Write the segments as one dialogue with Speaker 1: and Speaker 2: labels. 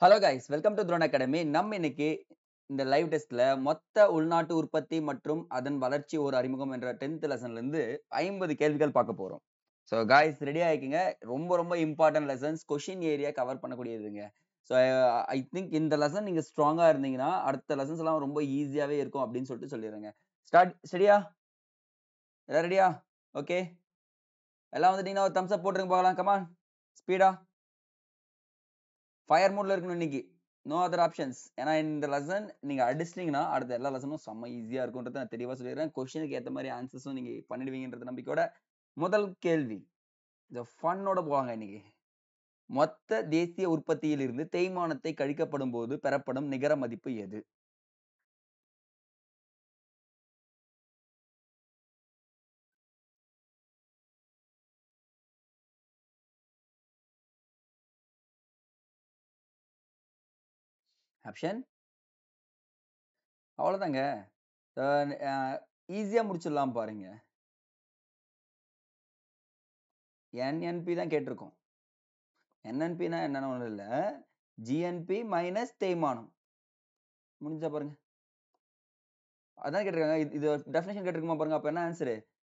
Speaker 1: Hello guys welcome to Throne Academy. நம்ம இன்னைக்கு இந்த லைவ் டெஸ்ட்ல மொத்த உள்நாட்டு உற்பத்தி மற்றும் அதன் வளர்ச்சி ஒரு அறிமுகம் என்ற 10th லெசன்ல இருந்து 50 கேள்விகள் பார்க்க போறோம். ஸோ காய்ஸ் ரெடி ஆயிக்கங்க. ரொம்ப ரொம்ப important lessons, question area cover பண்ணக்கூடியதுங்க. ஸோ ஐ திங்க் இந்த லெசன் நீங்க ஸ்ட்ராங்கா இருந்தீங்கன்னா அடுத்த லெசன்ஸ் எல்லாம் ரொம்ப ஈஸியாவே இருக்கும் அப்படின்னு சொல்லிட்டு சொல்லிடுறேங்க. ஸ்டடியா? எல்லாம் ரெடியா? ஓகே, எல்லாம் வந்துட்டீங்கன்னா ஒரு தம்ஸ் அப் போட்டுருங்க பார்க்கலாம். கமான், ஸ்பீடா ஃபயர் மோட்ல இருக்கணும் இன்னைக்கு. No other options. ஏன்னா இந்த லெசன் நீங்க அடிச்சிட்டீங்கன்னா அடுத்த எல்லா லெசனும் செம்ம ஈஸியா இருக்கும்ன்றத நான் தெளிவா சொல்லிடுறேன். கொஸ்டினுக்கு ஏத்த மாதிரி ஆன்சர்ஸும் நீங்க பண்ணிடுவீங்கன்ற நம்பிக்கையோட முதல் கேள்வி, இந்த ஃபன்னோட போவாங்க இன்னைக்கு. மொத்த தேசிய உற்பத்தியில் இருந்து தேய்மானத்தை கழிக்கப்படும் போது பெறப்படும் நிகர மதிப்பு எது? ஆப்ஷன் அவ்வளவுதாங்க. ஈஸியா முடிச்சிடலாம் பாருங்க. NNP தான் கேட்டிருக்கோம். NNPனா என்னன்னு ஒண்ணும் இல்ல, GNP மைனஸ் தேய்மானம். முடிஞ்சா பாருங்க. அதான் கேட்டிருக்காங்க. இது டெஃபினிஷன் கேட்டிருக்குமா பாருங்க. அப்ப என்ன ஆன்சரு?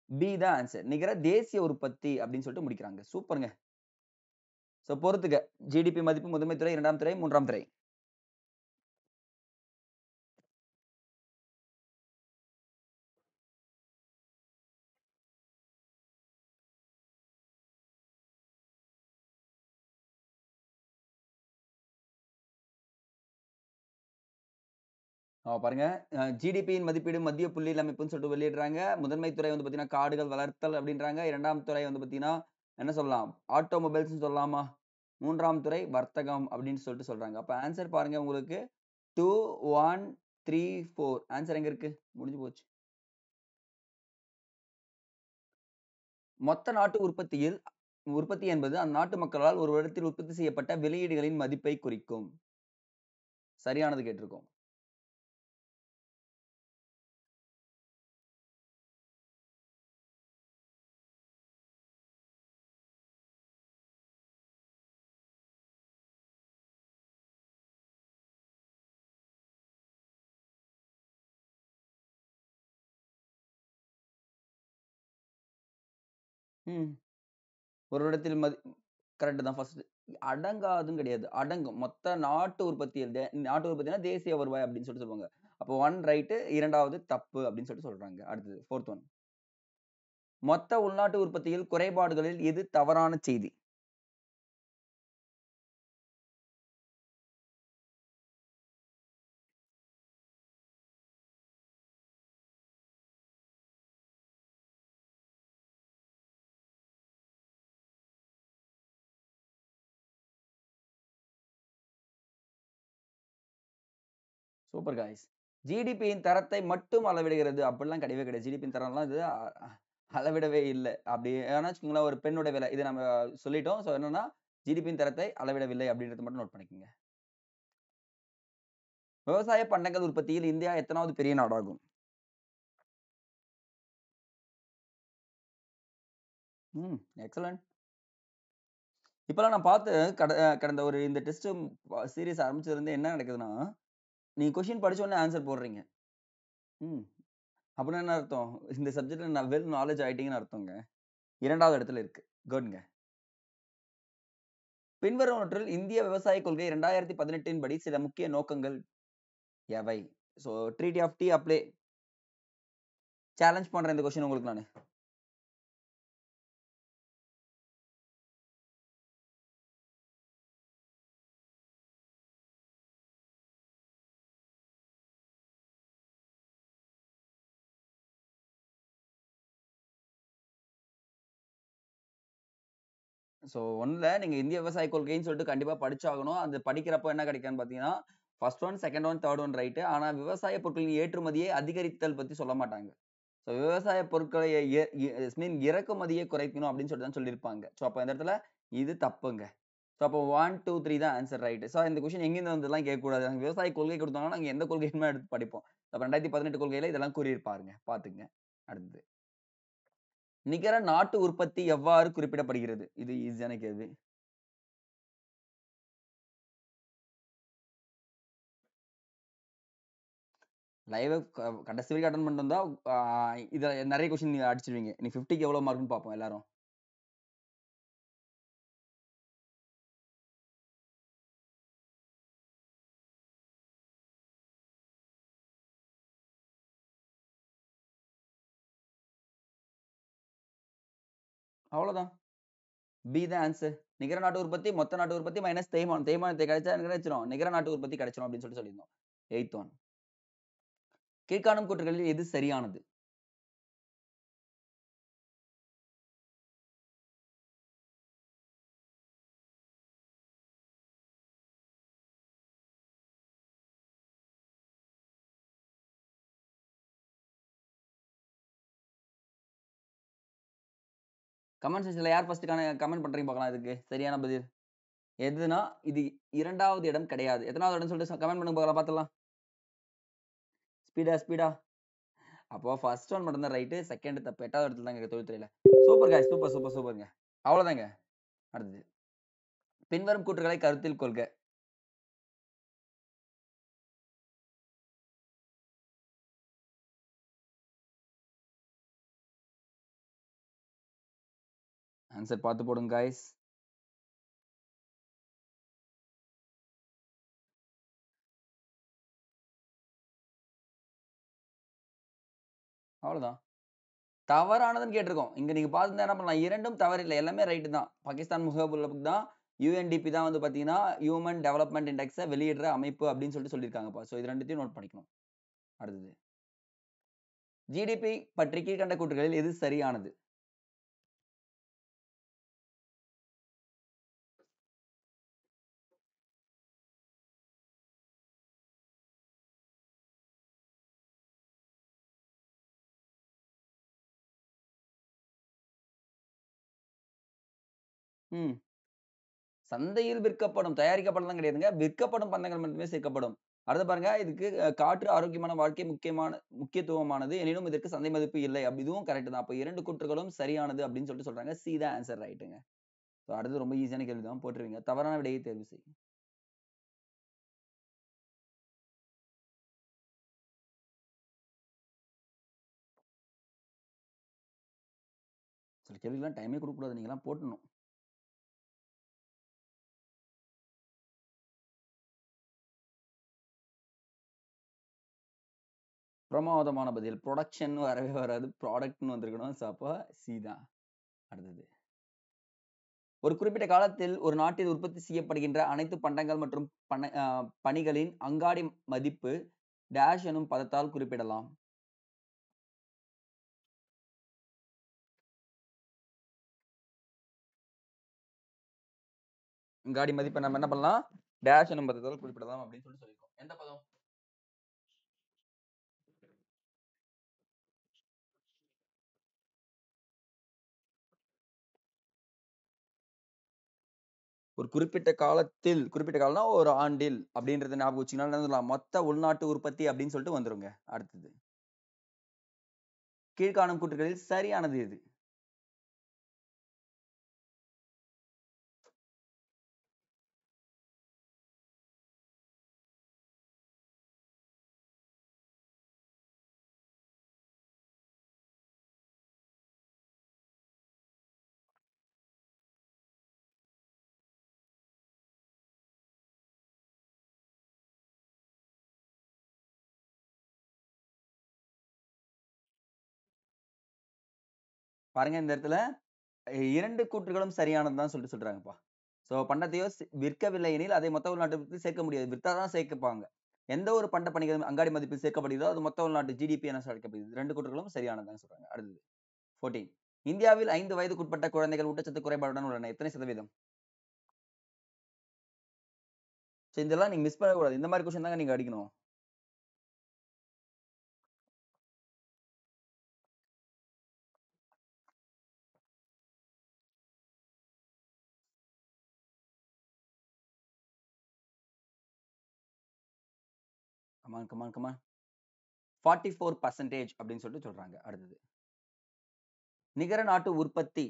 Speaker 1: பி தான் ஆன்சர். நிகர தேசிய உற்பத்தி அப்படின்னு சொல்லிட்டு முடிக்கிறாங்க. சூப்பர்ங்க. சோ பொறுத்துக்க. ஜிடிபி மதிப்பு முதன்மை துறை, 2ஆம் துறை, 3ஆம் துறை. பாருங்க. ஜிடிபியின் மதிப்பீடு மத்திய புள்ளியியல் அமைப்புன்னு சொல்லிட்டு வெளியிடுறாங்க. முதன்மை துறை வந்து பாத்தீங்கன்னா காடுகள் வளர்த்தல் அப்படின்றாங்க. 2ஆம் துறை வந்து பாத்தீங்கன்னா என்ன சொல்லலாம்? ஆட்டோமொபைல்ஸ்ன்னு சொல்லலாமா? 3ஆம் துறை வர்த்தகம் அப்படின்னு சொல்லிட்டு சொல்றாங்க. அப்ப ஆன்சர் பாருங்க உங்களுக்கு 2, 1, 3, 4. ஆன்சர் எங்க இருக்கு? முடிஞ்சு போச்சு. மொத்த நாட்டு உற்பத்தி என்பது அந்நாட்டு மக்களால் ஒரு வருடத்தில் உற்பத்தி செய்யப்பட்ட வெளியீடுகளின் மதிப்பை குறிக்கும். சரியானது கேட்டிருக்கோம். ம். ஒரு வருடத்தில் கரெக்ட் தான் ஃபர்ஸ்ட். அடங்காதுன்னு கிடையாது. அடங்கும். மொத்த நாட்டு உற்பத்தியில் நாட்டு உற்பத்தினா தேசிய வருவாய் அப்படின்னு சொல்லிட்டு சொல்லுவாங்க. அப்போ 1 ரைட், 2வது தப்பு அப்படின்னு சொல்லிட்டு சொல்றாங்க. அடுத்தது 4த் ஒன். மொத்த உள்நாட்டு உற்பத்தியில் குறைபாடுகளில் எது தவறான செய்தி? Super guys. ஜிடிபியின் தரத்தை மட்டும் அளவிடுகிறது. அப்படிலாம் கிடையவே கிடையாது. ஜிடிபியின் தரம்லாம் இது அளவிடவே இல்ல. அப்படி ஏன்னா வச்சுக்கோங்களேன், ஒரு பெண்ணோட விலை. இத நம்ம சொல்லிட்டோம். சோ என்னன்னா ஜிடிபியின் தரத்தை அளவிடவில்லை அப்படின்றத மட்டும் நோட் பண்ணிக்கங்க. விவசாய பண்டங்கள் உற்பத்தியில் இந்தியா எத்தனாவது பெரிய நாடாகும்? எக்ஸலென்ட். இப்பலாம் நான் பார்த்து கடந்த ஒரு இந்த டெஸ்ட் சீரிஸ் ஆரம்பிச்சதுலருந்து என்ன நடக்குதுன்னா, நீங்க கொஸ்டின் படிச்ச உடனே ஆன்சர் போடுறீங்க. ம். அப்படின்னா என்ன அர்த்தம்? இந்த சப்ஜெக்ட்ல நான் வெல் நாலேட்ஜ் ஆயிட்டீங்கன்னு அர்த்தங்க. 2வது இடத்துல இருக்கு. குட்ங்க. பின்வருவனவற்றில் இந்திய விவசாய கொள்கை 2018 படி சில முக்கிய நோக்கங்கள் எவை? So treaty of tea apply. Challenge பண்றேன் இந்த கொஸ்டின் உங்களுக்கு நானு. சோ ஒண்ணுல நீங்க இந்திய விவசாய கொள்கைன்னு சொல்லிட்டு கண்டிப்பா படிச்சாகணும். அது படிக்கிறப்போ என்ன கிடைக்கும்னு பார்த்தீங்கன்னா, first one, second one, third one right. ஆனா விவசாய பொருட்களின் ஏற்றுமதியை அதிகரித்தல் பத்தி சொல்ல மாட்டாங்க. சோ விவசாய பொருட்களை எ எ மீன் இறக்குமதியை குறைக்கணும் அப்படின்னு சொல்லிட்டு தான் சொல்லியிருப்பாங்க. சோ அப்ப இந்த இடத்துல இது தப்புங்க. சோ அப்போ 1, 2, 3 தான் ஆன்சர் ரைட். சோ இந்த கொஸ்டின் எங்கிருந்து வந்ததெல்லாம் கேட்கக்கூடாது. நாங்க விவசாய கொள்கை குடுத்தாங்கன்னா, நாங்க எந்த கொள்கை வேணுமோ எடுத்து படிப்போம். அப்ப 2018 கொள்கையில இதெல்லாம் கூறியிருப்பாருங்க. பாத்துக்கங்க. அடுத்தது. நிகர நாட்டு உற்பத்தி எவ்வாறு குறிப்பிடப்படுகிறது? இது ஈஸியான கேள்வி. லைவ் கடைசி வரைக்கும் அட்டன் பண்ணிட்டு வந்தா இத நிறைய கொஸ்டின் நீங்க அடிச்சிருவீங்க. நீ 50க்கு எவ்வளவு மார்க்னு பார்ப்போம் எல்லாரும். அவ்வளவுதான். பி தான் ஆன்சர். நிகர நாட்டு உற்பத்தி, மொத்த நாட்டு உற்பத்தி மைனஸ் தேய்மானம். தேய்மானத்தை கிடைச்சா என்ன கிடைச்சிரும்? நிகர நாட்டு உற்பத்தி கிடைச்சிரும் அப்படின்னு சொல்லியிருந்தோம். 8th one. கீழ்காணும் கூற்றுகளில் எது சரியானது? கமெண்ட் செக்ஷன்ல யார் ஃபர்ஸ்ட் கமெண்ட் பண்றீங்க பார்க்கலாம் இதுக்கு சரியான பதில். எதுனா இது 2வது இடம் கிடையாது. எத்தனாவது இடம் சொல்லிட்டு கமெண்ட் பண்ணுங்க பார்க்கலாம் பார்த்தலாம். ஸ்பீடா. அப்போ ஃபர்ஸ்ட் ஒன் மட்டும் தான் ரைட்டு, செகண்ட் தப்பு. 8வது இடத்துல தாங்க தொழில்துறையில. சூப்பர் गाइस, சூப்பர்ங்க. அவ்வளவுதாங்க. அடுத்தது. பின்வரும் கூற்றுகளை கருத்தில் கொள்க. ஆன்சர் பார்த்து போடுங்க गाइस. அவ்வளவுதான். தவறானதுன்னு கேட்டிருக்கோம். இங்க நீங்க பார்த்திருந்தா என்ன பண்ணலாம்? இரண்டும் தவறில்லை. எல்லாமே ரைட் தான். பாகிஸ்தான் முகபுல் தான் யுஎன்டிபி தான் வந்து பாத்தீங்கன்னா ஹியூமன் டெவலப்மெண்ட் இண்டெக்ஸை வெளியிடுற அமைப்பு அப்படின்னு சொல்லியிருக்காங்கப்பா. ஸோ இது ரெண்டுத்தையும் நோட் பண்ணிக்கணும். அடுத்தது. ஜிடிபி பற்றி கீழ்கண்ட கூற்றுகளில் எது சரியானது? சந்தையில் விற்கப்படும், தயாரிக்கப்படும் தான் கிடையாதுங்க. விற்கப்படும் பண்டங்கள் மட்டுமே சேர்க்கப்படும். அடுத்து பாருங்க, இதுக்கு காற்று ஆரோக்கியமான வாழ்க்கை முக்கியத்துவமானது. எனினும் இதற்கு சந்தை மதிப்பு இல்லை. அப்படி இதுவும் கரெக்ட் தான். அப்ப 2 கூற்றுகளும் சரியானது அப்படின்னு சொல்லிட்டு சொல்றாங்க. சி தான் ஆன்சர் ரைட்டுங்க. அடுத்து ரொம்ப ஈஸியான கேள்வி தான் போட்டுருவீங்க. தவறான விடையை தேர்வு செய். சில கேள்விக்கெல்லாம் டைமே கொடுக்க கூடாது. நீங்களாம் போட்டணும். பிரமாதமான பதில். ப்ரொடக்ஷன் வரவே வராது. ப்ராடக்ட்னு வந்திருக்கணும். ஸோ அப்போ சி தான். அடுத்தது. ஒரு குறிப்பிட்ட காலத்தில் ஒரு நாட்டில் உற்பத்தி செய்யப்படுகின்ற அனைத்து பண்டங்கள் மற்றும் பணிகளின் அங்காடி மதிப்பு டேஷ் எனும் பதத்தால் குறிப்பிடலாம். அங்காடி மதிப்பை நம்ம என்ன பண்ணலாம்? டேஷ் எனும் பதத்தால் குறிப்பிடலாம் அப்படின்னு சொல்லியிருக்கோம். எந்த பதம்? ஒரு குறிப்பிட்ட காலம்னா ஒரு ஆண்டில் அப்படின்றத ஞாபகம் வச்சுக்கனால மொத்த உள்நாட்டு உற்பத்தி அப்படின்னு சொல்லிட்டு வந்துருங்க. அடுத்தது. கீழ்காணும் கூற்றுகளில் சரியானது எது? பாருங்க இந்த இடத்துல 2 கூற்றுகளும் சரியானது தான் சொல்லிட்டு சொல்றாங்கப்பா. சோ பண்டத்தையோ விற்கவில்லை எனில் அதை மொத்த உள்நாட்டு சேர்க்க முடியாது. வித்தாதான் சேர்க்கப்பாங்க. எந்த ஒரு பண்ட பணிகள் அங்காடி மதிப்பில் சேர்க்கப்படுகிறதோ அது மொத்த உள்நாட்டு ஜிடிபி என அழைக்கப்படுகிறது. 2 கூற்றுகளும் சரியானதுதான் சொல்றாங்க. அடுத்தது 14. இந்தியாவில் 5 வயதுக்குட்பட்ட குழந்தைகள் ஊட்டச்சத்து குறைபாடுடன் உள்ளன. எத்தனை சதவீதம்? இதெல்லாம் நீங்க மிஸ் பண்ணக்கூடாது. இந்த மாதிரி கொஸ்டின் தாங்க நீங்க அடிக்கணும். கமான் 44% அப்படின்னு சொல்லிட்டு சொல்றாங்க. அடுத்தது. நிகர நாட்டு உற்பத்தி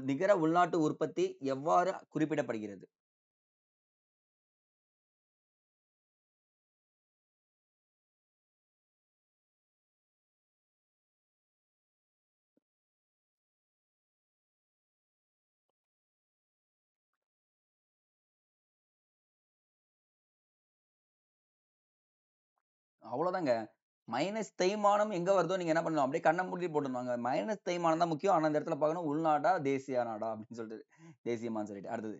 Speaker 1: நிகர உள்நாட்டு உற்பத்தி எவ்வாறு குறிப்பிடப்படுகிறது? அவ்வளோதாங்க. மைனஸ் தேய்மானம் எங்க வருதோ நீங்க என்ன பண்ணலாம், அப்படியே கண்ண மூடி போட்டுருவாங்க. மைனஸ் தேய்மானம் தான் முக்கியம். ஆனா, அந்த இடத்துல பார்க்கணும் உள்நாடா, தேசிய நாடா அப்படின்னு சொல்லிட்டு. தேசியமான்னு சொல்லிட்டு. அடுத்தது.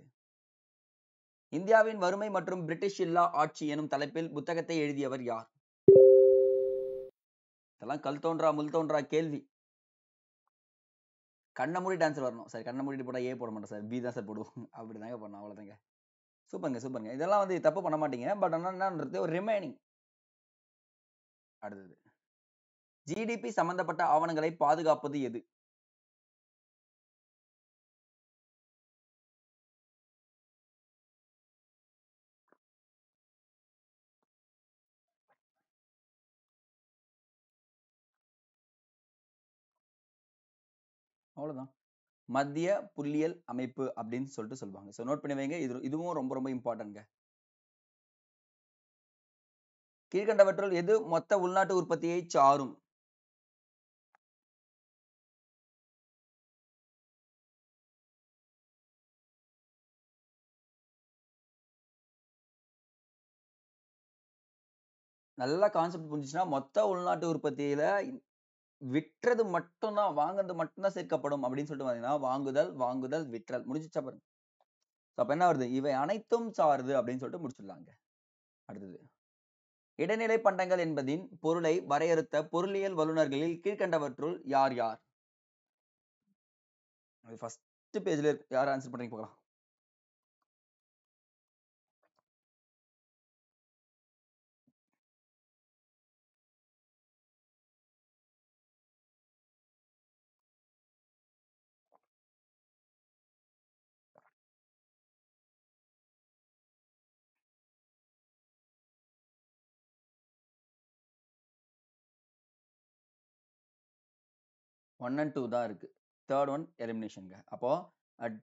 Speaker 1: இந்தியாவின் வறுமை மற்றும் பிரிட்டிஷ் இல்லா ஆட்சி எனும் தலைப்பில் புத்தகத்தை எழுதியவர் யார்? இதெல்லாம் கல் தோன்றா முள் தோன்றா கேள்வி. கண்ண மூடிட்டு ஆன்சர் வரணும். சார் கண்ண மூடிட்டு போட்டா ஏ போட மாட்டோம் சார். பி தான் சார் போடுவோம். அப்படிதாங்க பண்ணணும். அவ்வளோதாங்க. சூப்பர்ங்க, சூப்பர்ங்க. இதெல்லாம் வந்து தப்பு பண்ண மாட்டீங்க. பட் ஆனா என்னன்றது ஒரு ரிமைனிங். அடுத்தது. ஜிடிபி சம்பந்தப்பட்ட ஆவணங்களை பாதுகாப்பது எது? அவ்வளோதான். மத்திய புள்ளியியல் அமைப்பு அப்படின்னு சொல்லிட்டு சொல்லுவாங்க. ஸோ நோட் பண்ணி வைங்க. இதுவும் ரொம்ப ரொம்ப இம்பார்ட்டன்ட்ங்க. கீழ்கண்டவற்றுள் எது மொத்த உள்நாட்டு உற்பத்தியை சாரும்? நல்லா கான்செப்ட் புரிஞ்சுச்சுன்னா, மொத்த உள்நாட்டு உற்பத்தியில விற்றது மட்டும் தான், வாங்குறது மட்டும் தான் சேர்க்கப்படும் அப்படின்னு சொல்லிட்டு பார்த்தீங்கன்னா, வாங்குதல், வாங்குதல், விற்றல் முடிஞ்சுச்சா பாருங்க. அப்ப என்ன வருது? இவை அனைத்தும் சாருது அப்படின்னு சொல்லிட்டு முடிச்சிடலாங்க. அடுத்தது. இடைநிலை பண்டங்கள் என்பதின் பொருளை வரையறுத்த பொருளியல் வல்லுநர்களில் கீழ்க்கண்டவற்றுள் யார் யார்? அது ஃபர்ஸ்ட் பேஜ்ல இருக்கு. யார் ஆன்சர் பண்றீங்க பார்க்கலாம். ஒன் அண்ட் டூ தான் இருக்கு. தேர்ட் ஒன் எலிமினேஷன்ங்க. அப்போ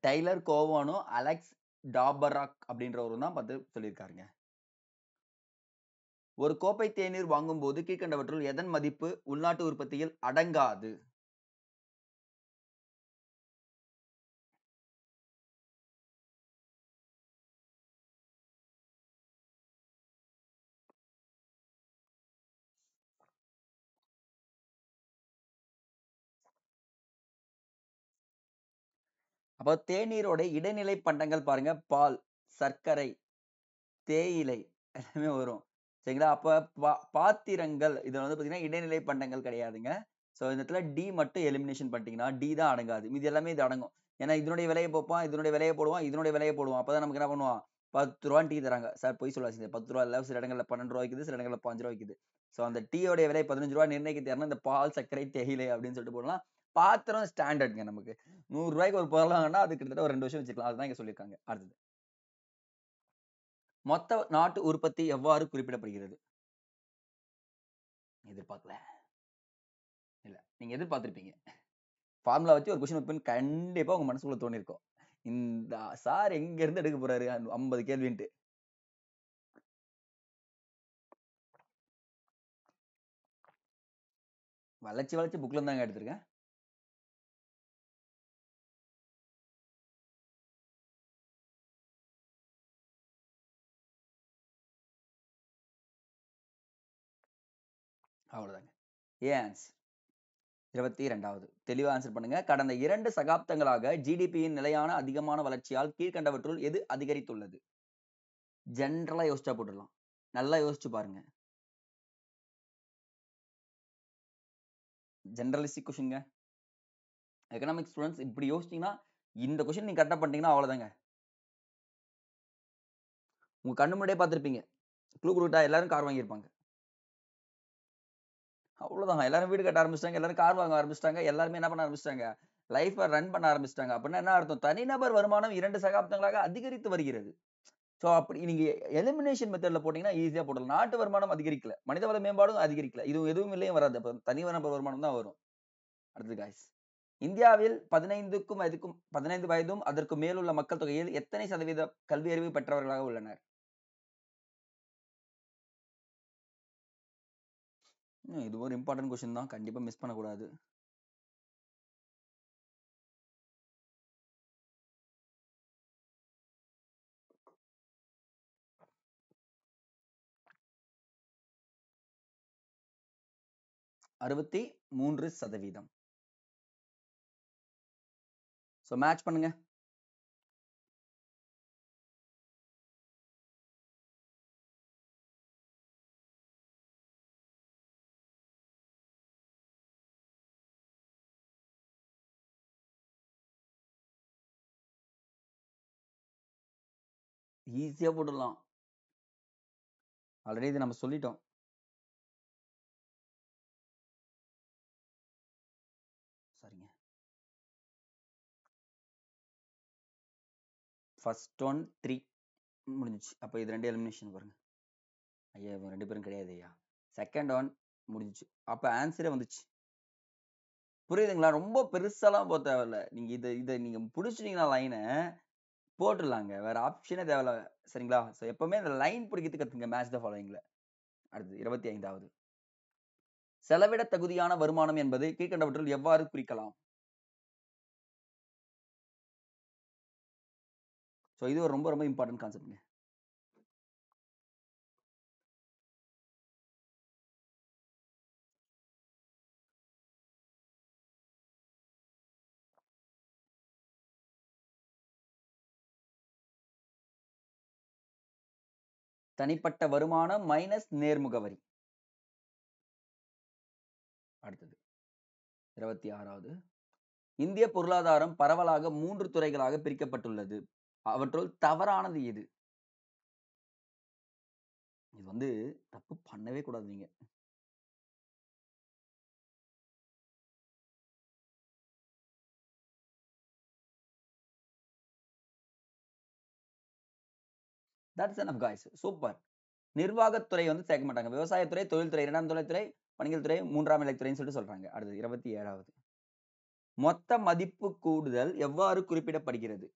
Speaker 1: டைலர் கோவானும், அலெக்ஸ் டாபராக் அப்படின்றவரும் தான் பார்த்து சொல்லியிருக்காருங்க. ஒரு கோப்பை தேநீர் வாங்கும்போது கீழ்க்கண்டவற்றுள் எதன் மதிப்பு உள்நாட்டு உற்பத்தியில் அடங்காது? அப்போ தேநீரோட இடைநிலை பண்டங்கள் பாருங்க. பால், சர்க்கரை, தேயிலை எல்லாமே வரும். சரிங்களா? அப்ப பாத்திரங்கள் இதுல வந்து பார்த்தீங்கன்னா, இடைநிலை பண்டங்கள் கிடையாதுங்க. ஸோ இந்த இடத்துல டி மட்டும் எலிமினேஷன் பண்ணிட்டீங்கன்னா, டி தான் அடங்காது. மீதி எல்லாமே இது அடங்கும். ஏன்னா இதனுடைய விலைய பார்ப்பான், இதனுடைய விலைய போடுவான், இதனுடைய விலைய போடுவான். அப்பதான் நமக்கு என்ன பண்ணுவான்? ரூ. 10 டீ தராங்க. சார் பொய் சொல்லாதீங்க. ரூ. 10 இல்ல. சில இடங்கள்ல ரூ. 12 விக்குது. சில இடங்கள்ல ரூ. 5 விக்குது. ஸோ அந்த டீயோடைய விலை ரூ. 15 நிர்ணயிக்கிறது யாருன்னா, இந்த பால், சர்க்கரை, தேயிலை அப்படின்னு சொல்லிட்டு போடலாம். பாத்திரம் ஸ்டாண்டர்ட்ங்க நமக்கு. ரூ. 100 ஒரு பொருள் வாங்குனா, அது கிட்டத்தட்ட ஒரு 2 வருஷம் வச்சுக்கலாம். அதுதான் இங்க சொல்லியிருக்காங்க. அடுத்தது. மொத்த நாட்டு உற்பத்தி எவ்வாறு குறிப்பிடப்படுகிறது? எதிர்பார்க்கல. இல்ல. நீங்க எதிர்பார்த்திருப்பீங்க. ஃபார்முலா வச்சு ஒரு கொஸ்டின் வைப்பேன்னு கண்டிப்பா உங்க மனசுக்குள்ள தோணியிருக்கும். இந்த சார் எங்க இருந்து எடுக்க போறாரு 50 கேள்வின்ட்டு. வளச்சு, வளச்சு புக்ல இருந்தாங்க எடுத்திருக்கேன். அவ்வளவுதாங்க. ஆன்சர் 22வது. தெளிவா ஆன்சர் பண்ணுங்க. கடந்த 2 சகாப்தங்களாக ஜிடிபியின் நிலையான அதிகமான வளர்ச்சியால் கீழ்க்கண்டவற்றுள் எது அதிகரித்துள்ளது? ஜெனரலா யோசிச்சா போட்டுடலாம். நல்லா யோசிச்சு பாருங்க. ஜெனரலிஸ்டிக் கொஸ்டின்ங்க. எக்கனாமிக்ஸ் ஸ்டூடண்ட்ஸ் இப்படி யோசிச்சீங்கன்னா, இந்த கொஸ்டின் நீங்க கரெக்ட்டா பண்ணிட்டீங்கன்னா அவ்வளவுதாங்க. உங்க கண்ணு முன்னாடியே பார்த்திருப்பீங்க. க்ளூ குடுத்துட்டா எல்லாரும் கார் வாங்கியிருப்பாங்க. அவ்வளோதான். எல்லாரும் வீடு கட்ட ஆரம்பிச்சுட்டாங்க. எல்லாரும் கார் வாங்க ஆரம்பிச்சுட்டாங்க. எல்லாருமே என்ன பண்ண ஆரம்பிச்சுட்டாங்க? லைஃப்ப ரன் பண்ண ஆரம்பிச்சுட்டாங்க. அப்படின்னா என்ன அர்த்தம்? தனிநபர் வருமானம் 2 சகாப்தங்களாக அதிகரித்து வருகிறது. ஸோ அப்படி நீங்க எலிமினேஷன் மெத்தட்ல போட்டீங்கன்னா ஈஸியா போட்டுடலாம். நாட்டு வருமானம் அதிகரிக்கல. மனிதவள மேம்பாடும் அதிகரிக்கல. இது எதுவும் இல்லையும் வராது. அப்ப தனிநபர் வருமானம் தான் வரும். அடுத்தது காய்ஸ். இந்தியாவில் 15 வயதும் அதற்கு மேலுள்ள மக்கள் தொகையில் எத்தனை சதவீத கல்வி அறிவு பெற்றவர்களாக உள்ளனர்? இது ஒரு இம்பார்ட்டன்ட் கொஸ்டின் தான். கண்டிப்பா மிஸ் பண்ணக்கூடாது. 63%. ஸோ மேட்ச் பண்ணுங்க. ஈஸியா போட்டுடலாம். ஆல்ரெடி இது நம்ம சொல்லிட்டோம். சரிங்க. ஃபர்ஸ்ட் ஒன் 3 முடிஞ்சிச்சு. அப்போ இது 2 எலிமினேஷன் பாருங்க. ஐயா இவங்க 2 பேரும் கிடையாது ஐயா. செகண்ட் ஒன் முடிஞ்சிச்சு. அப்போ ஆன்சரே வந்துச்சு. புரியுதுங்களா? ரொம்ப பெருசாலாம் போக தேவையில்ல. நீங்க இதை நீங்க பிடிச்சிட்டீங்கன்னா லைனை போட்டுடலாங்க. வேற ஆப்ஷனே தேவையில்ல. சரிங்களா? ஸோ எப்பவுமே இந்த லைன் பிடிக்கிறதுக்கு கத்துங்க மேட்ச் த ஃபாலோயிங்ல. அடுத்து 25வது. செலவிட தகுதியான வருமானம் என்பது கீழ்கண்டவற்றில் எவ்வாறு குறிக்கலாம்? ஸோ இது ஒரு ரொம்ப ரொம்ப இம்பார்ட்டன்ட் கான்செப்ட்ங்க. தனிப்பட்ட வருமானம் மைனஸ் நேர்முக வரி. அடுத்தது 26வது. இந்திய பொருளாதாரம் பரவலாக 3 துறைகளாக பிரிக்கப்பட்டுள்ளது. அவற்றுள் தவறானது எது? இது வந்து தப்பு பண்ணவே கூடாது நீங்க. That's enough guys. சூப்பர். நிர்வாகத்துறை வந்து சேர்க்க மாட்டாங்க. விவசாயத்துறை, தொழில்துறை, 2ஆம் தொழில்துறை, வணிகத் துறை, 3ஆம் நிலைத்துறைன்னு சொல்லிட்டு சொல்றாங்க. அடுத்து 27வது. மொத்த மதிப்பு கூடுதல் எவ்வாறு குறிப்பிடப்படுகிறது?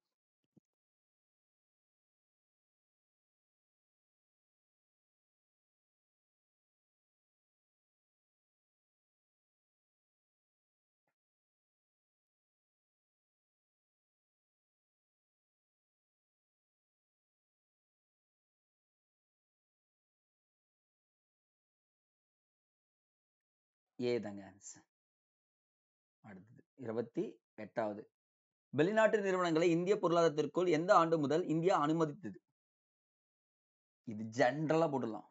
Speaker 1: ஏதாங்க ஆன்சர். அடுத்தது 28வது. வெளிநாட்டு நிறுவனங்களை இந்திய பொருளாதாரத்திற்குள் எந்த ஆண்டு முதல் இந்தியா அனுமதித்தது? இது ஜென்ரலா போட்டுடலாம்.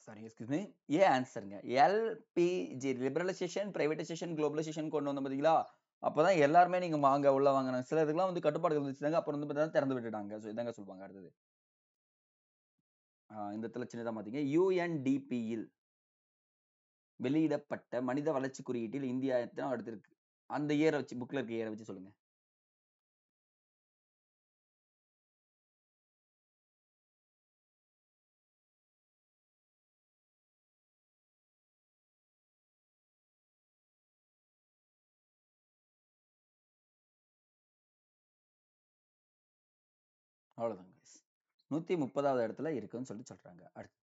Speaker 1: Sorry excuse me. ஏ ஆன்சருங்க. எல்பிஜி லிபரலைசேஷன், பிரைவேடைசேஷன், குளோபலைசேஷன் கொண்டு வந்த பாத்தீங்களா? அப்பதான் எல்லாருமே நீங்க வாங்க உள்ள வாங்கினாங்க. சில இதுக்கெல்லாம் வந்து கட்டுப்பாடுகள் வச்சுட்டாங்க. அப்புறம் வந்து பார்த்தீங்கன்னா திறந்து விட்டுட்டாங்க. ஸோ இதாங்க சொல்லுவாங்க. அடுத்தது இந்த இடத்துல சின்னதா மாத்தீங்க. யுஎன்டிபியில் வெளியிடப்பட்ட மனித வளர்ச்சி குறியீட்டில் இந்தியா எத்தனை அடுத்து இருக்கு? அந்த இயரை வச்சு புக்ல இருக்க இயரை வச்சு சொல்லுங்க. அவ்வளவுதாங்க. 130வது இடத்துல இருக்குன்னு சொல்லிட்டு சொல்றாங்க. அடுத்து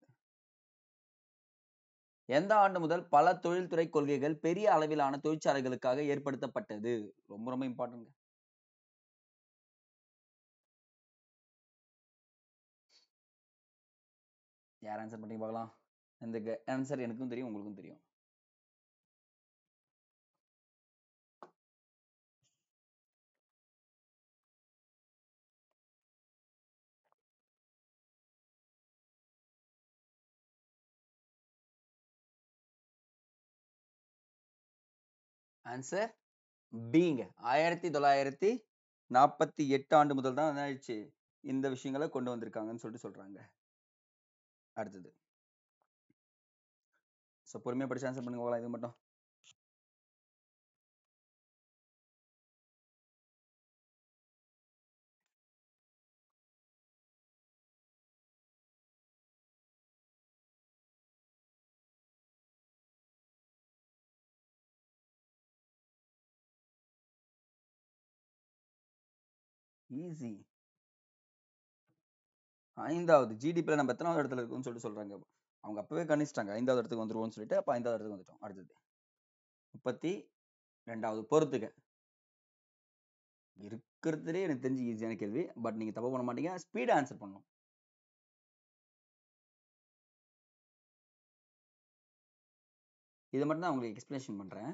Speaker 1: எந்த ஆண்டு முதல் பல தொழில்துறை கொள்கைகள் பெரிய அளவிலான தொழிற்சாலைகளுக்காக ஏற்படுத்தப்பட்டது? ரொம்ப ரொம்ப இம்பார்ட்டன்ட். யார் ஆன்சர் பண்ணி பார்க்கலாம்? இந்த ஆன்சர் எனக்கும் தெரியும், உங்களுக்கும் தெரியும். ஆன்சர் பிங்க. 1948 ஆண்டு முதல் தான் என்ன ஆயிடுச்சு, இந்த விஷயங்களை கொண்டு வந்திருக்காங்கன்னு சொல்லிட்டு சொல்றாங்க. அடுத்தது ஸோ பொறுமையா படிச்சு ஆன்சர் பண்ணுங்க போகலாம். இது மட்டும் ஈஸி. 5வது ஜிடிபியில் நம்ம எத்தனாவது இடத்துல இருக்குன்னு சொல்லிட்டு சொல்றாங்க. அவங்க அப்பவே கணிச்சிட்டாங்க 5வது இடத்துக்கு வந்துருவோம்னு சொல்லிட்டு. அப்ப 5வது இடத்துக்கு வந்துட்டோம். அடுத்தது 34. 2வது பொறுத்துக்க. இருக்கிறதுலயே எனக்கு தெரிஞ்சு ஈஸியான கேள்வி. பட் நீங்க தப்பு பண்ண மாட்டீங்க. ஸ்பீடா ஆன்சர் பண்ணணும். இத மட்டும் நான் உங்களுக்கு எக்ஸ்பிளனேஷன் பண்றேன்.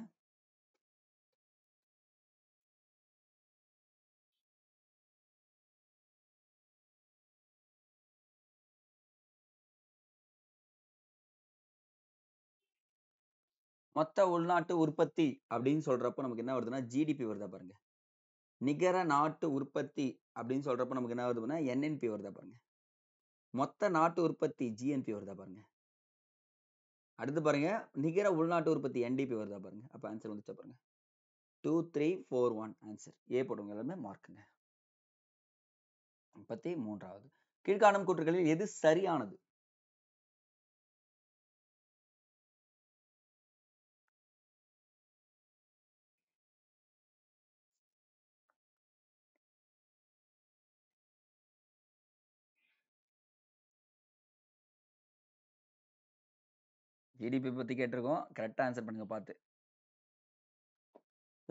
Speaker 1: மொத்த உள்நாட்டு உற்பத்தி அப்படின்னு சொல்றப்ப நமக்கு என்ன வருதுன்னா ஜிடிபி வருதா பாருங்க. நிகர நாட்டு உற்பத்தி அப்படின்னு சொல்றப்ப நமக்கு என்ன வருதுன்னா என்என்பி வருதா பாருங்க. மொத்த நாட்டு உற்பத்தி ஜிஎன்பி வருதா பாருங்க. அடுத்து பாருங்க நிகர உள்நாட்டு உற்பத்தி என்டிபி வருதா பாருங்க. அப்ப ஆன்சர் வந்துச்சா பாருங்க. 2 3 4 1 ஆன்சர். ஏ போடுங்க எல்லாமே மார்க்குங்க. 33வது. கீழ்காணும் கூற்றுகளில் எது சரியானது? ஜிடிபி பத்தி கேட்டிருக்கோம். கரெக்டா ஆன்சர் பண்ணுங்க பார்த்து.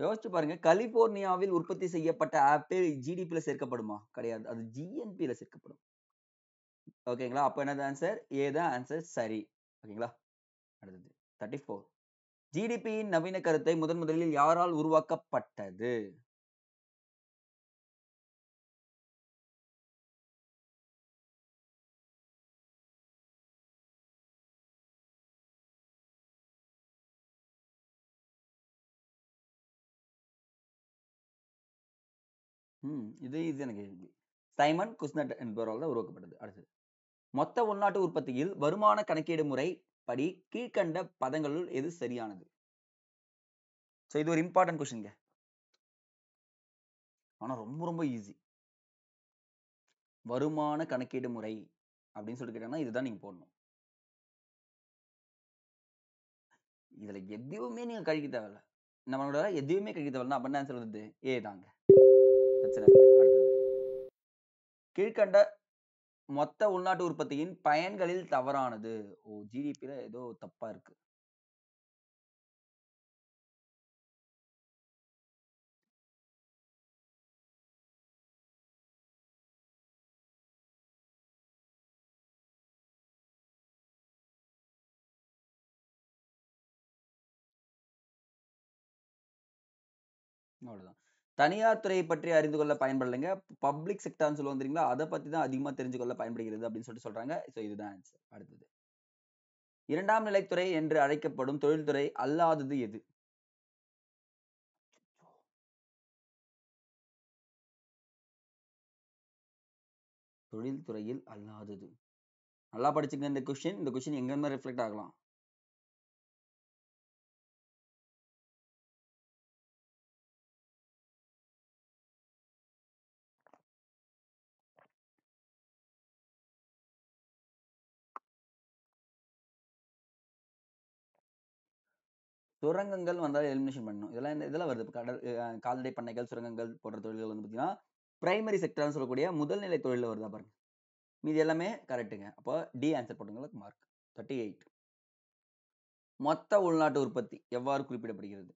Speaker 1: யோசிச்சு பாருங்க. கலிபோர்னியாவில் உற்பத்தி செய்யப்பட்ட ஆப்பிள் ஜிடிபில சேர்க்கப்படுமா? கிடையாது. அது ஜிஎன்பில சேர்க்கப்படும். ஓகேங்களா? அப்ப என்னது ஆன்சர்? ஏ தான் ஆன்சர் சரி. ஓகேங்களா? அடுத்தது 34. ஜிடிபியின் நவீன கருத்தை முதலில் யாரால் உருவாக்கப்பட்டது? இது ஈஸியான கேள்வி. சைமன் குஸ்னட் என்பவரால் தான் உருவாக்கப்பட்டது. அடுத்தது. மொத்த உள்நாட்டு உற்பத்தியில் வருமான கணக்கீடு முறை படி கீழ்கண்ட பதங்களுள் எது சரியானது? சோ இது ஒரு இம்பார்ட்டன்ட் கொஸ்டின்ங்க. ஆனா ரொம்ப ரொம்ப ஈஸி. வருமான கணக்கீடு முறை அப்படின்னு சொல்லிட்டு கேட்டாங்கன்னா இதுதான் நீங்க போடணும். இதுல எதுவுமே நீங்க கழிக்க தேவையில்ல. நம்மளோட எதுவுமே கழிக்க தேவையில்ல. அப்ப என்ன ஆன்சர் வருது? ஏ தாங்க. பிரச்சனை இல்லை. அடுத்தது. கீழ்கண்ட மொத்த உள்நாட்டு உற்பத்தியின் பயன்களில் தவறானது. ஜிடிபில ஏதோ தப்பா இருக்கு. அவ்வளவுதான். தனியார் துறையை பற்றி அறிந்து கொள்ள பயன்படலைங்க. பப்ளிக் செக்டார்னு சொல்லுவோம் தெரியுங்களா? அதை பத்தி தான் அதிகமா தெரிஞ்சு கொள்ள பயன்படுகிறது அப்படின்னு சொல்லிட்டு சொல்றாங்க. சோ இதுதான் ஆன்சர். அடுத்தது. 2ஆம் நிலைத்துறை என்று அழைக்கப்படும் தொழில்துறை அல்லாதது எது? தொழில்துறையில் அல்லாதது. நல்லா படிச்சுங்க இந்த கொஸ்டின். இந்த கொஸ்டின் எங்க இருந்து ரிஃப்ளெக்ட் ஆகலாம்? சுரங்கங்கள் வந்தால் எலிமினேஷன் பண்ணணும். இதெல்லாம் வருது. கடல் கால்நடை பண்ணைகள், சுரங்கங்கள் போன்ற தொழில்கள் வந்து பார்த்தீங்கன்னா பிரைமரி செக்டர்னு சொல்லக்கூடிய முதல் நிலை தொழில வருதா பாருங்க. மீதி எல்லாமே கரெக்ட்டுங்க. அப்போ டி ஆன்சர் போட்டுங்களுக்கு மார்க். 38. மொத்த உள்நாட்டு உற்பத்தி எவ்வாறு குறிப்பிடப்படுகிறது?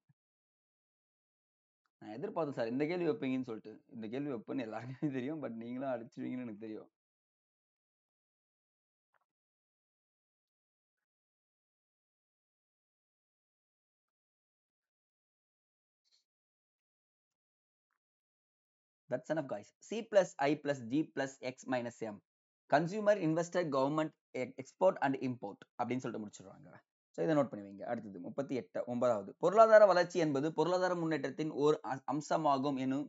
Speaker 1: நான் எதிர்பார்த்தேன் சார் இந்த கேள்வி வைப்பீங்கன்னு சொல்லிட்டு. இந்த கேள்வி வைப்பேன்னு எல்லாருக்குமே தெரியும். பட் நீங்களும் அடிச்சிருவீங்கன்னு எனக்கு தெரியும். That's enough guys. C plus I plus G plus X minus M. Consumer, investor, government, export and import அப்படின்னு சொல்லிட்டு முடிச்சிருவாங்க. ஸோ இதை நோட் பண்ணுவீங்க. அடுத்தது 38வது. பொருளாதார வளர்ச்சி என்பது பொருளாதார முன்னேற்றத்தின் ஓர் அம்சமாகும் எனும்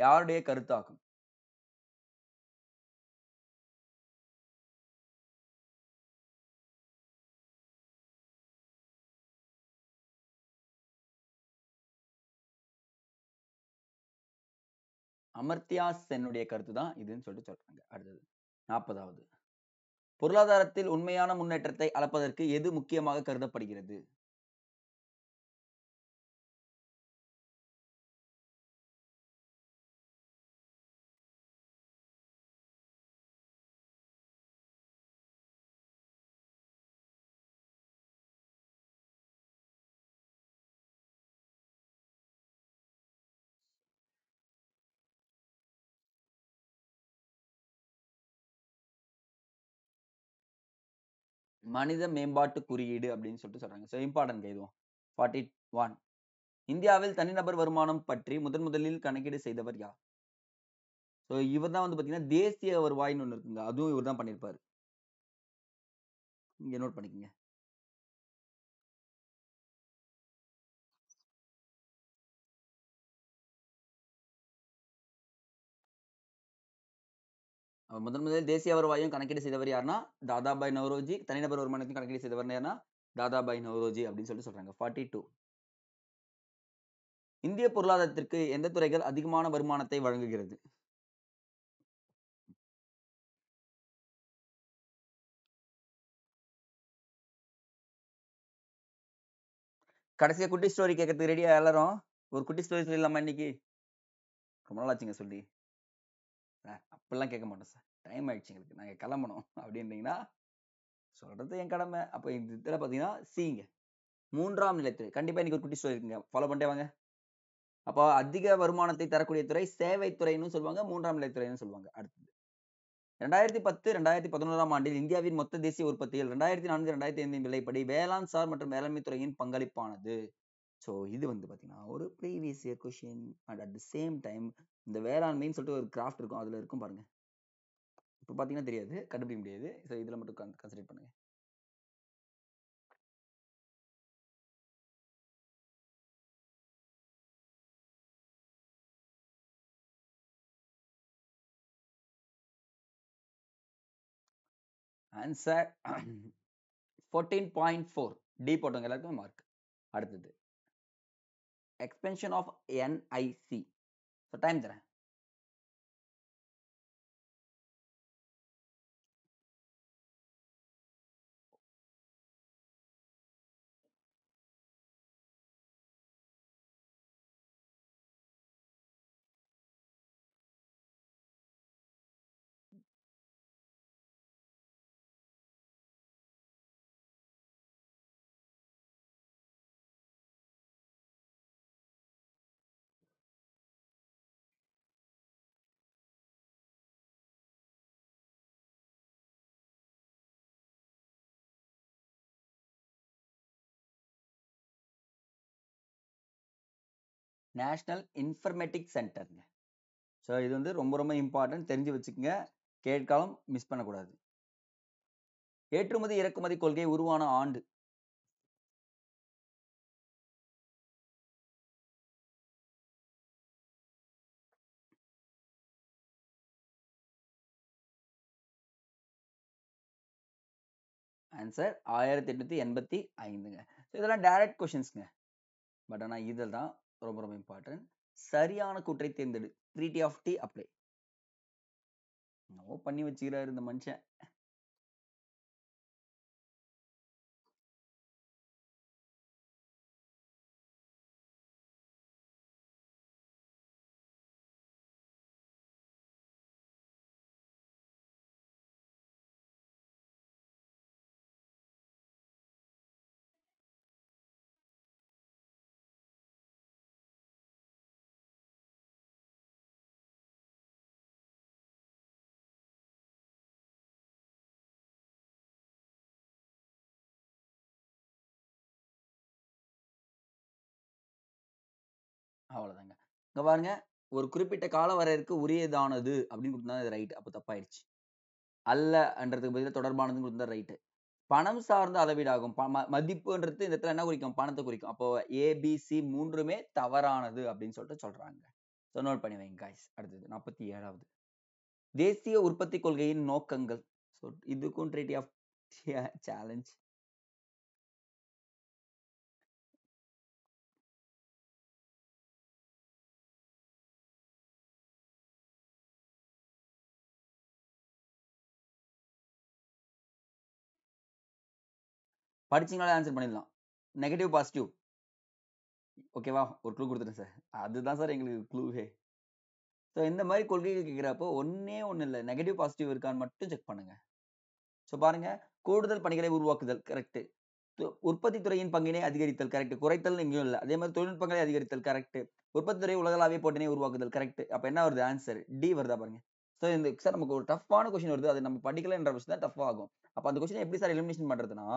Speaker 1: யாருடைய கருத்தாகும்? அமர்த்தியா சென்னுடைய கருத்து தான் இதுன்னு சொல்லிட்டு சொல்றாங்க. அடுத்தது 40வது. பொருளாதாரத்தில் உண்மையான முன்னேற்றத்தை அளப்பதற்கு எது முக்கியமாக கருதப்படுகிறது? மனித மேம்பாட்டு குறியீடு அப்படின்னு சொல்லிட்டு சொல்றாங்க. ஸோ இம்பார்ட்டன்ட் இதுவும். 41. இந்தியாவில் தனிநபர் வருமானம் பற்றி முதலில் கணக்கீடு செய்தவர் யார்? ஸோ இவர் தான் வந்து பார்த்தீங்கன்னா, தேசிய வருவாய்ன்னு ஒண்ணு இருக்குங்க. அதுவும் இவர் தான் பண்ணியிருப்பாரு. இங்க நோட் பண்ணிக்கங்க. முதலில் தேசிய வருவாயும் கணக்கீடு செய்தவர் யாருன்னா, தாதாபாய் நௌரோஜி. தனிநபர் வருமானத்தையும் கணக்கீடு செய்தவர் யாருன்னா, தாதாபாய் நௌரோஜி அப்படின்னு சொல்லிட்டு சொல்றாங்க. 42. இந்திய பொருளாதாரத்திற்கு எந்த துறைகள் அதிகமான வருமானத்தை வழங்குகிறது? கடைசியா குட்டி ஸ்டோரி கேட்கறதுக்கு ரெடியா எல்லாரும்? ஒரு குட்டி ஸ்டோரி சொல்லிடலாமா இன்னைக்கு? ரொம்ப நாள் ஆச்சுங்க சொல்லி. சார் அப்படிலாம் கேட்க மாட்டோம் சார். டைம் ஆயிடுச்சு எங்களுக்கு. நாங்க கிளம்பணும் அப்படின்றீங்கன்னா, சொல்றது என் கடமை. அப்ப இந்த இதுல பாத்தீங்கன்னா சிங்க. 3ஆம் நிலைத்துறை. கண்டிப்பா இன்னைக்கு ஒரு குட்டி ஸ்டோரி இருக்குங்க. ஃபாலோ பண்ணிட்டே வாங்க. அப்போ அதிக வருமானத்தை தரக்கூடிய துறை சேவைத் துறைன்னு சொல்லுவாங்க. 3ஆம் நிலைத்துறைன்னு சொல்லுவாங்க. அடுத்தது 2010, 2011ஆம் ஆண்டில் இந்தியாவின் மொத்த தேசிய உற்பத்தியில் 2004, 2005 விலைப்படி வேளாண் சார் மற்றும் வேளாண்மை துறையின் பங்களிப்பானது. ஸோ இது வந்து பார்த்தீங்கன்னா, ஒரு previous year question and at the same time இந்த வேளாண்மைன்னு சொல்லிட்டு ஒரு கிராஃப்ட் இருக்கும். அதுல இருக்கும் பாருங்க. இப்போ பார்த்தீங்கன்னா தெரியாது. கண்டுபிடிக்க முடியாது. ஸோ இதுல மட்டும் கன்சிடர் பண்ணுங்க. ஆன்சர் 14.4. டி போட்டவங்க எல்லாருக்குமே மார்க். அடுத்தது expansion of NIC. So time தரேன். நேஷனல் இன்ஃபர்மேட்டிக் சென்டருங்க. ஸோ இது வந்து ரொம்ப ரொம்ப இம்பார்ட்டன்ட். தெரிஞ்சு வச்சுக்கோங்க. கேட்காலம் மிஸ் பண்ணக்கூடாது. ஏற்றுமதி இறக்குமதி கொள்கை உருவான ஆண்டு. ஆன்சர் 1885ங்க. இதெல்லாம் டைரக்ட் கொஸ்டின்ஸ்ங்க. பட் ஆனா இதெல்லாம் ரொம்ப ரொம்ப இம்பார்ட்டன்ட். சரியான கூற்றை தேர்ந்தெடு. Treaty of the apply. என்னவோ பண்ணி வச்சுக்கிறாரு இந்த மனுஷன். அவ்வளவுதாங்க. இங்க பாருங்க. ஒரு குறிப்பிட்ட கால வரையறைக்கு உரியதானது அப்படின்னு கொடுத்தா இது ரைட். அப்ப தப்பாயிடுச்சு. அல்லன்றதுக்கு பதிலா தொடர்பானதுன்னு கொடுத்தா ரைட். பணம் சார்ந்த அளவீடாகும். மதிப்புன்றது இந்த இடத்துல என்ன குறிக்கும்? பணத்தை குறிக்கும். அப்போ ஏபிசி மூன்றுமே தவறானது அப்படின்னு சொல்லிட்டு சொல்றாங்க. ஸோ நோட் பண்ணி வைங்க guys. அடுத்தது 47வது. தேசிய உற்பத்தி கொள்கையின் நோக்கங்கள். ஸோ இதுக்கும் ட்ரீட்டி ஆஃப் சேலஞ்ச். படிச்சீங்கனாலே ஆன்சர் பண்ணிடலாம். Negative positive. ஓகேவா? ஒரு க்ளூ கொடுத்துட்டேன் சார். அதுதான் சார் எங்களுக்கு க்ளூவே. ஸோ இந்த மாதிரி கொள்கைகள் கேட்கிறப்போ ஒன்னே ஒண்ணு இல்ல. நெகட்டிவ் பாசிட்டிவ் இருக்கான்னு மட்டும் செக் பண்ணுங்க. ஸோ பாருங்க. கூடுதல் பணிகளை உருவாக்குதல் கரெக்ட். உற்பத்தி துறையின் பங்கினை அதிகரித்தல் கரெக்ட். குறைத்தல் எங்கேயும் இல்ல. அதே மாதிரி தொழில்நுட்பங்களை அதிகரித்தல் கரெக்ட். உற்பத்தி துறை உலகளாவிய போட்டினை உருவாக்குதல் கரெக்ட். அப்ப என்ன வருது ஆன்சர்? டி வருதா பாருங்க. ஸோ இந்த சார் நமக்கு ஒரு டஃப்பான கொஸ்டின் வருது. அது நம்ம படிக்கலன்ற விஷயம் தான் டஃப் ஆகும். அப்ப அந்த கொஸ்டின் எப்படி சார் எலிமினேஷன் பண்றதுன்னா,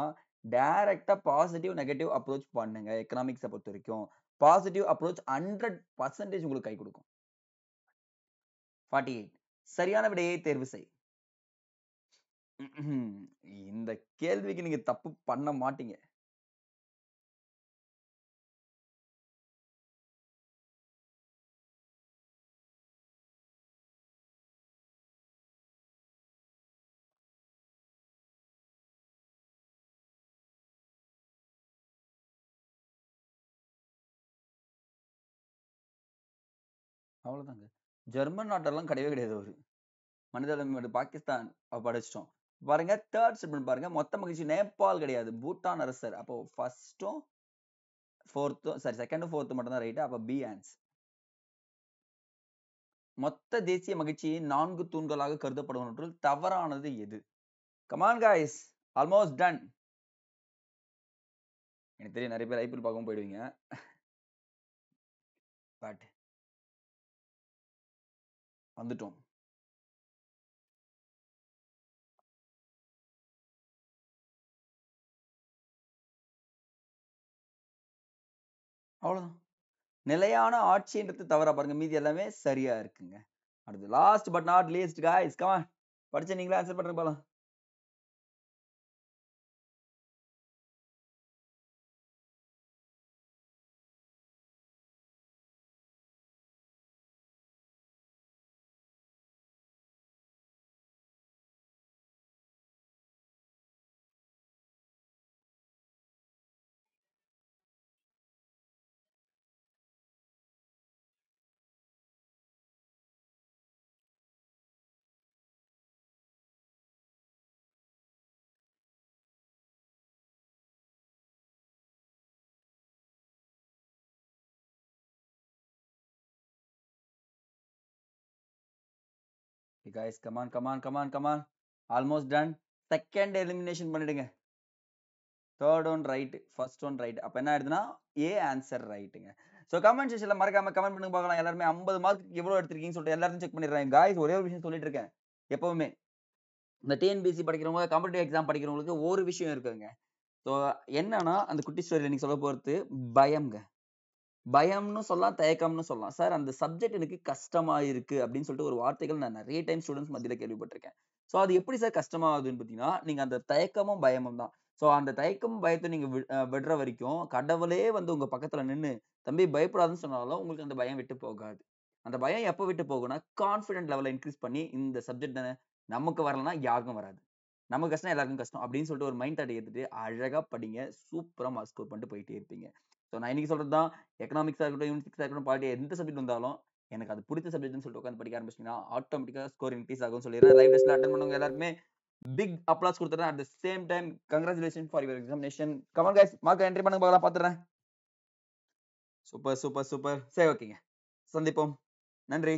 Speaker 1: டைரக்ட்டா பாசிட்டிவ், நெகட்டிவ் அப்ரோச் பண்ணுங்க. எக்கனாமிக்ஸ பொறுத்தவரைக்கும். பாசிட்டிவ் அப்ரோச் 100% உங்களுக்கு கை குடுக்கும். 48 சரியான விடையை தேர்வு செய். இந்த கேள்விக்கு நீங்க தப்பு பண்ண மாட்டீங்க. அவ்வளவுதாங்க. ஜெர்மன் நாட்டெல்லாம் கிடையவே கிடையாது அவரு. மனிதவளம் பாகிஸ்தான் படிச்சிட்டோம். பாருங்க 3rd ஸ்டேட்மெண்ட் பாருங்க. மொத்த மகிழ்ச்சி நேபாள் கிடையாது. பூட்டான் அரசர். அப்போ 1ம் 4ம் சாரி 2ம் 4ம் மட்டும் தான் ரைட். அப்ப பி ஆன்சர். மொத்த தேசிய மகிழ்ச்சியை 4 தூண்களாக கருதப்படுவனவற்றுள் தவறானது எது? Come on guys almost done. எனக்கு தெரியும் நிறைய பேர் ஐபிஎல் பார்க்கவும் போயிடுவீங்க. பட் வந்துட்டோம். அவ்வளவுதான். நிலையான ஆட்சின்றது தவறா பாருங்க. மீதி எல்லாமே சரியா இருக்குங்க. அடுத்து last but not least guys come on. படிச்ச நீங்களே ஆன்சர் பண்ணுங்க பாக்கலாம். guys come on almost done. Second elimination பண்ணிடுங்க. Third one right, first one right. அப்ப என்ன ஆயிடுதுன்னா ஏ ஆன்சர் ரைட்டுங்க. ஸோ கமெண்ட் செக்ஷன்ல மறக்காம கமெண்ட் பண்ணுங்க பார்க்கலாம். எல்லாருமே 50 மார்க் எவ்வளவு எடுத்திருக்கீங்கன்னு சொல்லிட்டு எல்லாரும் செக் பண்ணிடுறேன். காய்ஸ் ஒரே ஒரு விஷயம் சொல்லிட்டு இருக்கேன். எப்பவுமே இந்த டிஎன்பிசி படிக்கிறவங்க, காம்படிட்டிவ் எக்ஸாம் படிக்கிறவங்களுக்கு ஒரு விஷயம் இருக்குங்க. ஸோ என்னன்னா அந்த குட்டி ஸ்டோரியில நீங்க சொல்ல போறது பயம்ங்க. பயம்னு சொல்லலாம், தயக்கம்னு சொல்லலாம். சார் அந்த சப்ஜெக்ட் எனக்கு கஷ்டமா இருக்கு அப்படின்னு சொல்லிட்டு ஒரு வார்த்தைகள் நான் நிறைய டைம் ஸ்டூடெண்ட்ஸ் மத்தியில கேள்விப்பட்டிருக்கேன். ஸோ அது எப்படி சார் கஷ்டமாகுதுன்னு பார்த்தீங்கன்னா, நீங்க அந்த தயக்கமும் பயமும் தான். ஸோ அந்த தயக்கமும் பயத்தை நீங்க விடுற வரைக்கும் கடவுளே வந்து உங்க பக்கத்துல நின்னு தம்பி பயப்படாதுன்னு சொன்னாலும் உங்களுக்கு அந்த பயம் விட்டு போகாது. அந்த பயம் எப்ப விட்டு போகும்னா கான்ஃபிடென்ட் லெவலை இன்க்ரீஸ் பண்ணி இந்த சப்ஜெக்ட் தானே நமக்கு வரலன்னா யாருக்கும் வராது. நமக்கு கஷ்டம் எல்லாருக்கும் கஷ்டம் அப்படின்னு சொல்லிட்டு ஒரு மைண்ட் தாட் எடுத்துட்டு அழகா படிங்க. சூப்பரா மார்க் ஸ்கோர் பண்ணிட்டு போயிட்டே இருப்பீங்க. ஸோ நான் இன்னைக்கு சொல்றது தான் எக்கனாமிக்ஸா இருக்கட்டும், யூனிட்ஸா இருக்கட்டும், பாலிட்டி எந்த சப்ஜெக்ட் வந்தாலும் எனக்கு அது பிடிச்ச சப்ஜெக்ட்னு சொல்லிட்டு உட்காந்து படிக்க ஆரம்பிச்சிங்கன்னா ஆட்டோமேட்டிக்கா ஸ்கோர் இன்க்ரீஸ் ஆகும்னு சொல்லிடுறேன். லைவ் டெஸ்ட்ல அட்டென்ட் பண்ணவங்க எல்லாருமே பிக் அப்ளாஸ் கொடுத்துறேன். At the same time congratulation for your examination. Come on guys mark entry பண்ணுங்க பார்க்கலாம், பார்த்துறேன். Super super super. சரி ஓகேங்க, சந்திப்போம். நன்றி.